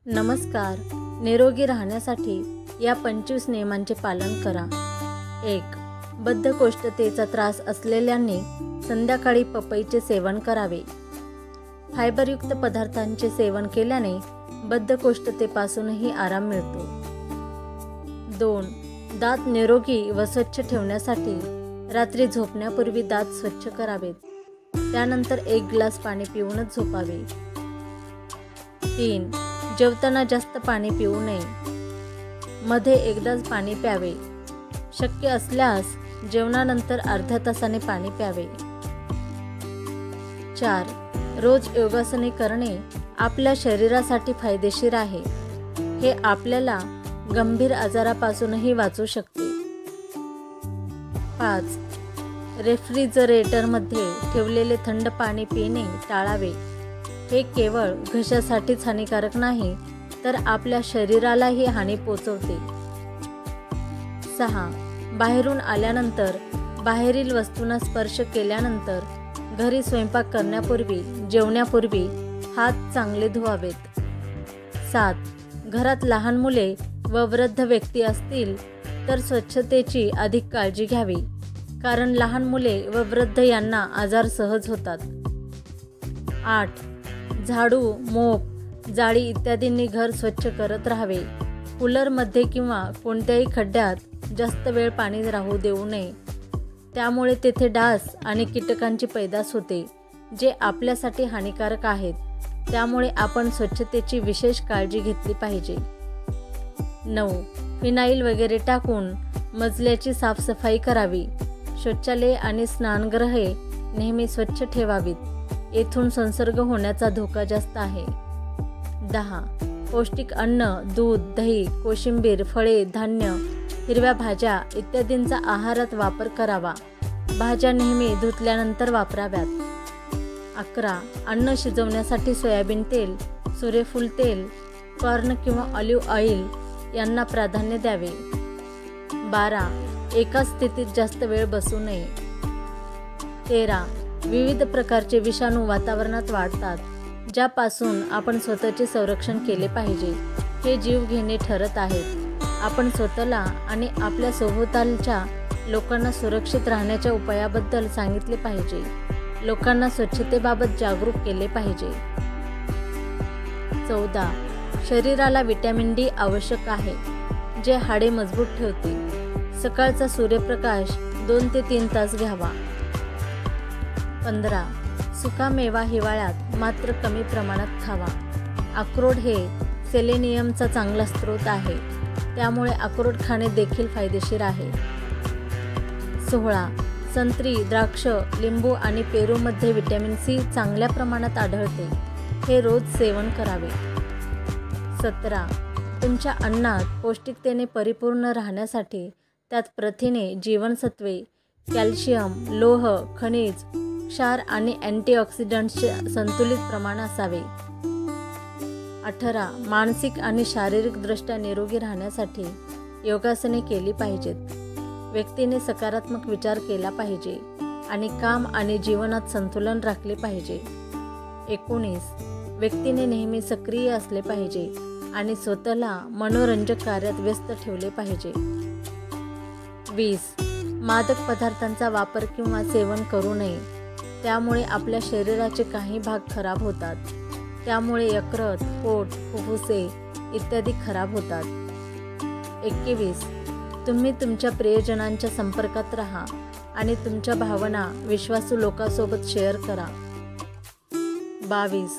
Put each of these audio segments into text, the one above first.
नमस्कार. निरोगी राहण्यासाठी या 25 नियमांचे पालन करा. 1. बद्धकोष्ठतेचा त्रास असलेल्यांनी संध्याकाळी पपईचे सेवन करावे. फायबरयुक्त पदार्थांचे सेवन केल्याने बद्धकोष्ठतेपासूनही आराम मिळतो. 2. दात निरोगी व स्वच्छ ठेवण्यासाठी रात्री झोपण्यापूर्वी दात स्वच्छ करावेत. त्यानंतर 1 ग्लास पाणी पिऊनच झोपावे. 3. जेवताना जास्त पाणी पिऊ नये. मध्ये एकदाच पाणी प्यावे. शक्य असल्यास जेवणानंतर अर्ध्या तासाने पाणी प्यावे. 4. रोज योगासने करणे आपल्या शरीरासाठी फायदेशीर आहे. हे आपल्याला गंभीर आजारापासूनही वाचवू शकते. 5. रेफ्रिजरेटरमध्ये ठेवलेले थंड पाणी पिणे टाळावे. हे केवळ घशासाठीच हानिकारक नाही, तर आपल्या शरीरालाही हानी पोचवते. 6. बाहेरून आल्यानंतर बाहेरील वस्तूंना स्पर्श केल्यानंतर घरी स्वयंपाक करण्यापूर्वी जेवण्यापूर्वी हात चांगले धुवावेत. 7. घरात लहान मुले व वृद्ध व्यक्ती असतील तर स्वच्छतेची अधिक काळजी घ्यावी, कारण लहान मुले व वृद्ध यांना आजार सहज होतात. 8. झाडू, मोप, जाळी इत्यादींनी घर स्वच्छ करत राहावे. कूलरमध्ये किंवा कोणत्याही खड्ड्यात जास्त वेळ पाणी राहू देऊ नये. त्यामुळे तेथे डास आणि कीटकांची पैदास होते, जे आपल्यासाठी हानिकारक आहेत. त्यामुळे आपण स्वच्छतेची विशेष काळजी घेतली पाहिजे. 9. फिनाईल वगैरे टाकून मजल्याची साफसफाई करावी. शौचालये आणि स्नानगृहे नेहमी स्वच्छ ठेवावीत. येथून संसर्ग होण्याचा धोका जास्त आहे. 10. पौष्टिक अन्न, दूध, दही, कोशिंबीर, फळे, धान्य, हिरव्या भाज्या इत्यादींचा आहारात वापर करावा. भाज्या नेहमी धुतल्यानंतर वापराव्यात. 11. अन्न शिजवण्यासाठी सोयाबीन तेल, सूर्यफूल तेल, कॉर्न किंवा ऑलिव्ह ऑइल यांना प्राधान्य द्यावे. 12. एकाच स्थितीत जास्त वेळ बसू नये. 13. विविध प्रकारचे विषाणू वातावरणात वाढतात, ज्यापासून आपण स्वतःचे संरक्षण केले पाहिजे. हे जीवघेणे ठरत आहेत. आपण स्वतःला आणि आपल्या सभोवतालच्या लोकांना सुरक्षित राहण्याच्या उपायाबद्दल सांगितले पाहिजे. लोकांना स्वच्छतेबाबत जागरूक केले पाहिजे. 14. शरीराला व्हिटॅमिन डी आवश्यक आहे, जे हाडे मजबूत ठेवते. सकाळचा सूर्यप्रकाश 2 ते 3 तास घ्यावा. 15. सुकामेवा हिवाळ्यात मात्र कमी प्रमाणात खावा. अक्रोड हे सेलेनियमचा चांगला स्रोत आहे, त्यामुळे अक्रोड खाणे देखील फायदेशीर आहे. 16. संत्री, द्राक्ष, लिंबू आणि पेरूमध्ये व्हिटॅमिन सी चांगल्या प्रमाणात आढळते. हे रोज सेवन करावे. 17. तुमच्या अन्नात पौष्टिकतेने परिपूर्ण राहण्यासाठी त्यात प्रथिने, जीवनसत्वे, कॅल्शियम, लोह, खनिज, क्षार आणि अँटीऑक्सिडंट्सचे संतुलित प्रमाण असावे. 18. मानसिक आणि शारीरिकदृष्ट्या निरोगी राहण्यासाठी योगासने केली पाहिजेत. व्यक्तीने सकारात्मक विचार केला पाहिजे आणि काम आणि जीवनात संतुलन राखले पाहिजे. 19. व्यक्तीने नेहमी सक्रिय असले पाहिजे आणि स्वतःला मनोरंजक कार्यात व्यस्त ठेवले पाहिजे. 20. मादक पदार्थांचा वापर किंवा सेवन करू नये. त्यामुळे आपल्या शरीराचे काही भाग खराब होतात. त्यामुळे यकृत, पोट, फुफ्फुसे इत्यादी खराब होतात. 21. तुम्ही तुमच्या प्रियजनांच्या संपर्कात राहा आणि तुमच्या भावना विश्वासू लोकांसोबत शेअर करा. 22.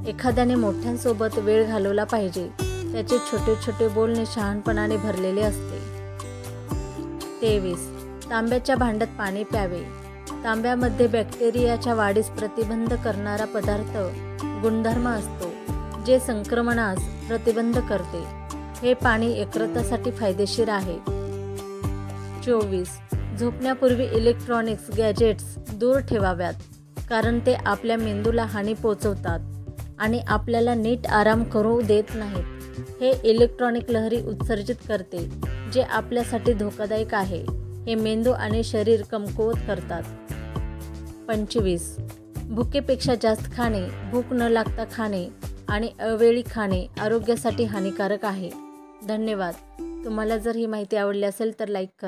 एखाद्याने मोठ्यांसोबत वेळ घालवला पाहिजे. त्याचे छोटे छोटे बोलणे शहाणपणाने भरलेले असते. 23. तांब्याच्या भांड्यात पाणी प्यावे. तांब्यामध्ये बॅक्टेरियाच्या वाढीस प्रतिबंध करणारा पदार्थ गुणधर्म असतो, जे संक्रमणास प्रतिबंध करते. हे पाणी यकृतासाठी फायदेशीर आहे. 24. झोपण्यापूर्वी इलेक्ट्रॉनिक्स गॅजेट्स दूर ठेवाव्यात, कारण ते आपल्या मेंदूला हानी पोचवतात आणि आपल्याला नीट आराम करू देत नाहीत. हे इलेक्ट्रॉनिक लहरी उत्सर्जित करते, जे आपल्यासाठी धोकादायक आहे. हे मेंदू आणि शरीर कमकुवत करतात. 25. भुकेपेक्षा जास्त खाणे, भूक न लागता खाणे आणि अवेळी खाणे आरोग्यासाठी हानिकारक आहे. धन्यवाद. तुम्हाला जर ही माहिती आवडली असेल तर लाईक करा.